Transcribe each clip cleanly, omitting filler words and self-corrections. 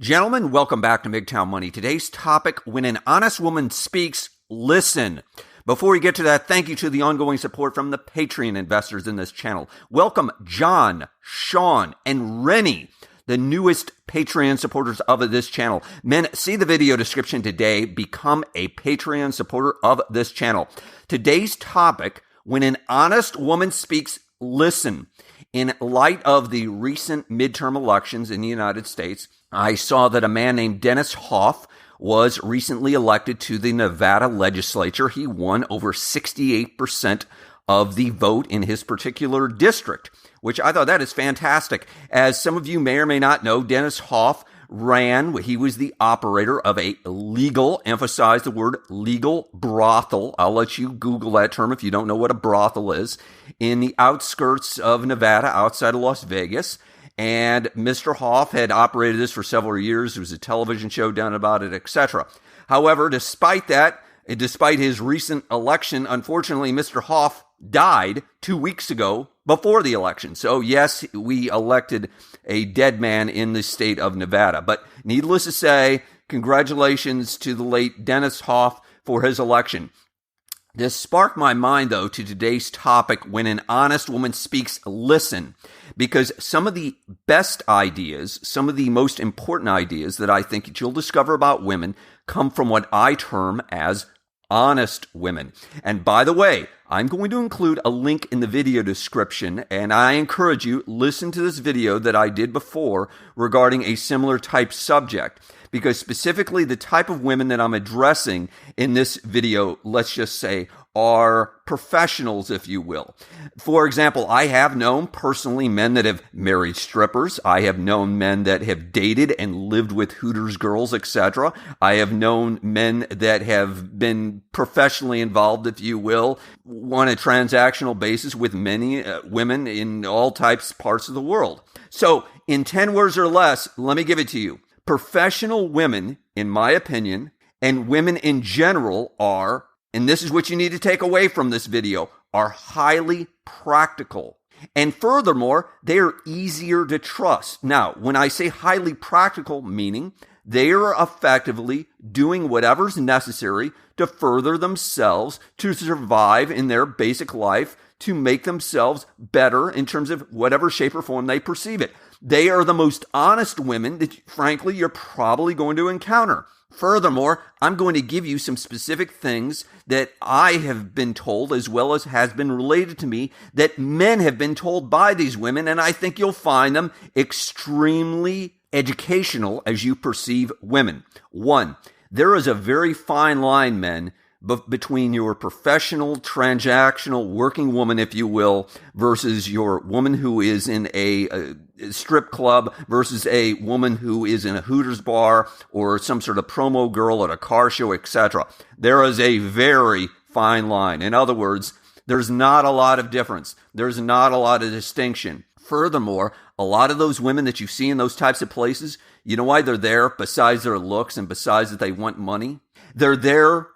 Gentlemen, welcome back to MGTOW Money. Today's topic, when an honest woman speaks, listen. Before we get to that, thank you to the ongoing support from the Patreon investors in this channel. Welcome John, Sean, and Rennie, the newest Patreon supporters of this channel. Men, see the video description today. Become a Patreon supporter of this channel. Today's topic, when an honest woman speaks, listen. In light of the recent midterm elections in the United States, I saw that a man named Dennis Hoff was recently elected to the Nevada legislature. He won over 68% of the vote in his particular district, which I thought that is fantastic. As some of you may or may not know, Dennis Hoff he was the operator of a legal, emphasize the word legal, brothel. I'll let you Google that term if you don't know what a brothel is, in the outskirts of Nevada, outside of Las Vegas. And Mr. Hoff had operated this for several years. There was a television show done about it, etc. However, despite his recent election, unfortunately, Mr. Hoff died 2 weeks ago before the election. So yes, we elected a dead man in the state of Nevada. But needless to say, congratulations to the late Dennis Hoff for his election. This sparked my mind, though, to today's topic, when an honest woman speaks, listen. Because some of the best ideas, some of the most important ideas that I think that you'll discover about women come from what I term as honest women. And by the way, I'm going to include a link in the video description, and I encourage you, listen to this video that I did before regarding a similar type subject, because specifically the type of women that I'm addressing in this video, let's just say, are professionals, if you will. For example, I have known personally men that have married strippers. I have known men that have dated and lived with Hooters girls, etc. I have known men that have been professionally involved, if you will, on a transactional basis with many women in all types, parts of the world. So in 10 words or less, let me give it to you. Professional women, in my opinion, and women in general are, and this is what you need to take away from this video, are highly practical. And furthermore, they are easier to trust. Now, when I say highly practical, meaning they are effectively doing whatever's necessary to further themselves, to survive in their basic life, to make themselves better in terms of whatever shape or form they perceive it. They are the most honest women that, frankly, you're probably going to encounter. Furthermore, I'm going to give you some specific things that I have been told, as well as has been related to me, that men have been told by these women, and I think you'll find them extremely educational as you perceive women. One, there is a very fine line, men, between your professional, transactional, working woman, if you will, versus your woman who is in a strip club versus a woman who is in a Hooters bar or some sort of promo girl at a car show, etc. There is a very fine line. In other words, there's not a lot of difference. There's not a lot of distinction. Furthermore, a lot of those women that you see in those types of places, you know why they're there besides their looks and besides that they want money? They're there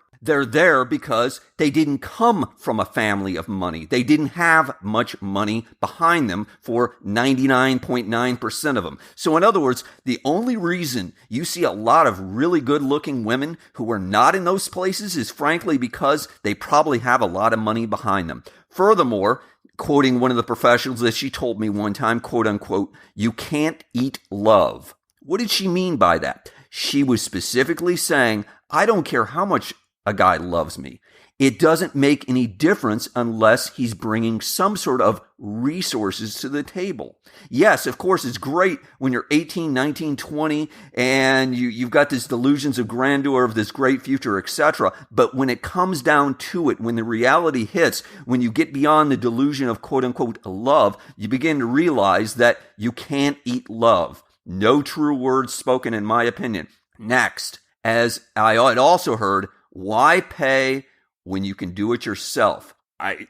because they didn't come from a family of money. They didn't have much money behind them for 99.9% of them. So in other words, the only reason you see a lot of really good-looking women who are not in those places is frankly because they probably have a lot of money behind them. Furthermore, quoting one of the professionals that she told me one time, quote unquote, you can't eat love. What did she mean by that? She was specifically saying, I don't care how much a guy loves me. It doesn't make any difference unless he's bringing some sort of resources to the table. Yes, of course, it's great when you're 18, 19, 20, and you've got these delusions of grandeur of this great future, etc. But when it comes down to it, when the reality hits, when you get beyond the delusion of quote-unquote love, you begin to realize that you can't eat love. No true words spoken, in my opinion. Next, as I had also heard, why pay when you can do it yourself?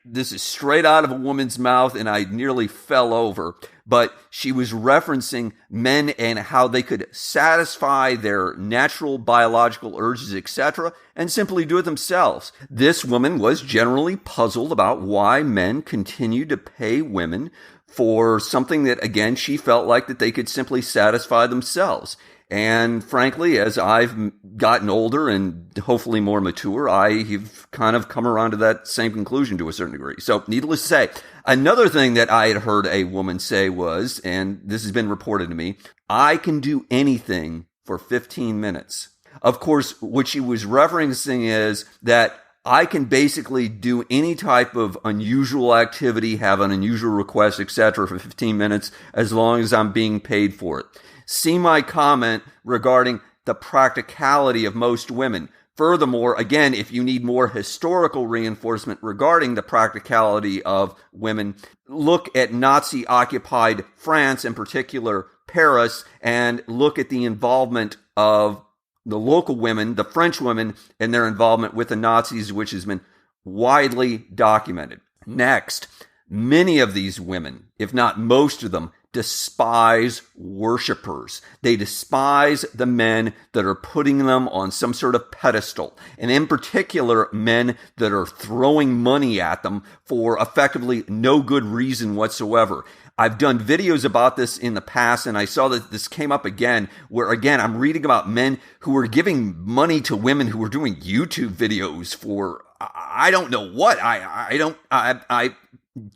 This is straight out of a woman's mouth, and I nearly fell over. But she was referencing men and how they could satisfy their natural biological urges, etc., and simply do it themselves. This woman was generally puzzled about why men continue to pay women for something that, again, she felt like that they could simply satisfy themselves. And frankly, as I've gotten older and hopefully more mature, I've kind of come around to that same conclusion to a certain degree. So needless to say, another thing that I had heard a woman say was, and this has been reported to me, I can do anything for 15 minutes. Of course, what she was referencing is that I can basically do any type of unusual activity, have an unusual request, etc. for 15 minutes as long as I'm being paid for it. See my comment regarding the practicality of most women. Furthermore, again, if you need more historical reinforcement regarding the practicality of women, look at Nazi-occupied France, in particular Paris, and look at the involvement of the local women, the French women, and their involvement with the Nazis, which has been widely documented. Next, many of these women, if not most of them, despise worshipers. They despise the men that are putting them on some sort of pedestal. And in particular, men that are throwing money at them for effectively no good reason whatsoever. I've done videos about this in the past, and I saw that this came up again, where again, I'm reading about men who are giving money to women who are doing YouTube videos for, I don't know what. I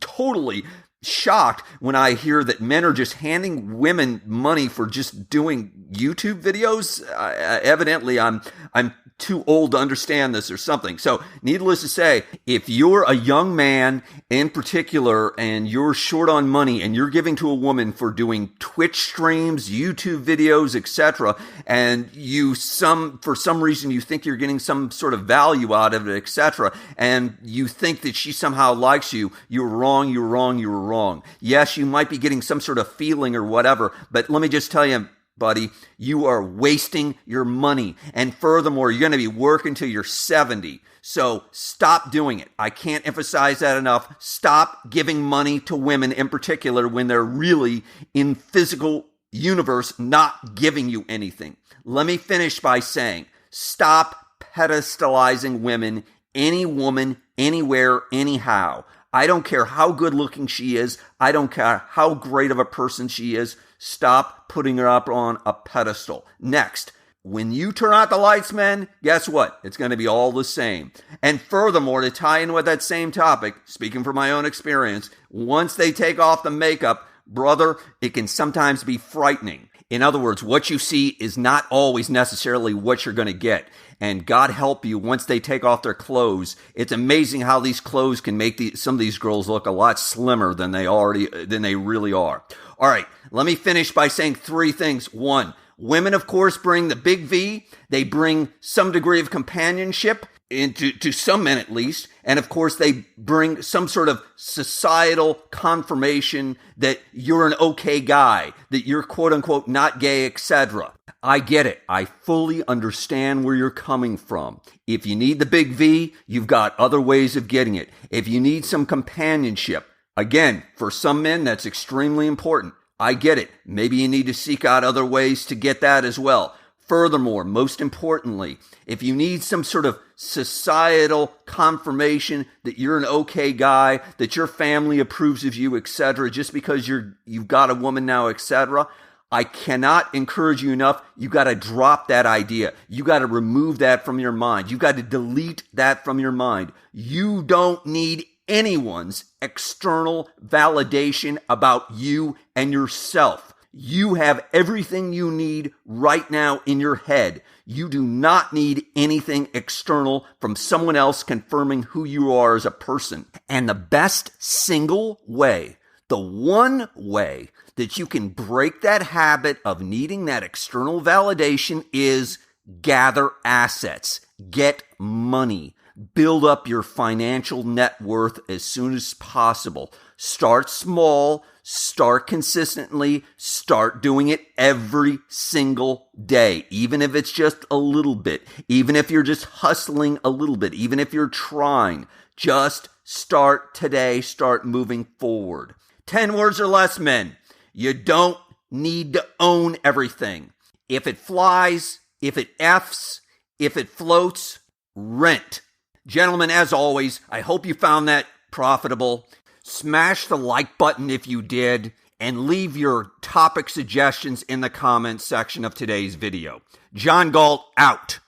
totally shocked when I hear that men are just handing women money for just doing YouTube videos. Evidently, I'm too old to understand this or something. So needless to say, if you're a young man in particular and you're short on money and you're giving to a woman for doing Twitch streams, YouTube videos, etc., and for some reason you think you're getting some sort of value out of it, etc., and you think that she somehow likes you, you're wrong. Yes, you might be getting some sort of feeling or whatever, but let me just tell you, buddy, you are wasting your money. And furthermore, you're going to be working till you're 70. So stop doing it. I can't emphasize that enough. Stop giving money to women in particular when they're really in physical universe not giving you anything. Let me finish by saying, stop pedestalizing women, any woman, anywhere, anyhow. I don't care how good looking she is. I don't care how great of a person she is. Stop putting her up on a pedestal. Next, when you turn out the lights, men, guess what? It's going to be all the same. And furthermore, to tie in with that same topic, speaking from my own experience, once they take off the makeup, brother, it can sometimes be frightening. In other words, what you see is not always necessarily what you're going to get. And God help you, once they take off their clothes, it's amazing how these clothes can make some of these girls look a lot slimmer than they really are. All right, let me finish by saying three things. One, women, of course, bring the big V. They bring some degree of companionship, to some men at least. And of course, they bring some sort of societal confirmation that you're an okay guy, that you're quote unquote not gay, etc. I get it. I fully understand where you're coming from. If you need the big V, you've got other ways of getting it. If you need some companionship, again, for some men, that's extremely important. I get it. Maybe you need to seek out other ways to get that as well. Furthermore, most importantly, if you need some sort of societal confirmation that you're an okay guy, that your family approves of you, etc., just because you've got a woman now, etc., I cannot encourage you enough. You got to drop that idea. You got to remove that from your mind. You got to delete that from your mind. You don't need anyone's external validation about you and yourself. You have everything you need right now in your head. You do not need anything external from someone else confirming who you are as a person. And the best single way, the one way that you can break that habit of needing that external validation is gather assets, get money, build up your financial net worth as soon as possible. Start small, start consistently, start doing it every single day, even if it's just a little bit, even if you're just hustling a little bit, even if you're trying. Just start today, start moving forward. 10 words or less, men. You don't need to own everything. If it flies, if it Fs, if it floats, rent. Gentlemen, as always, I hope you found that profitable. Smash the like button if you did, and leave your topic suggestions in the comments section of today's video. John Galt out.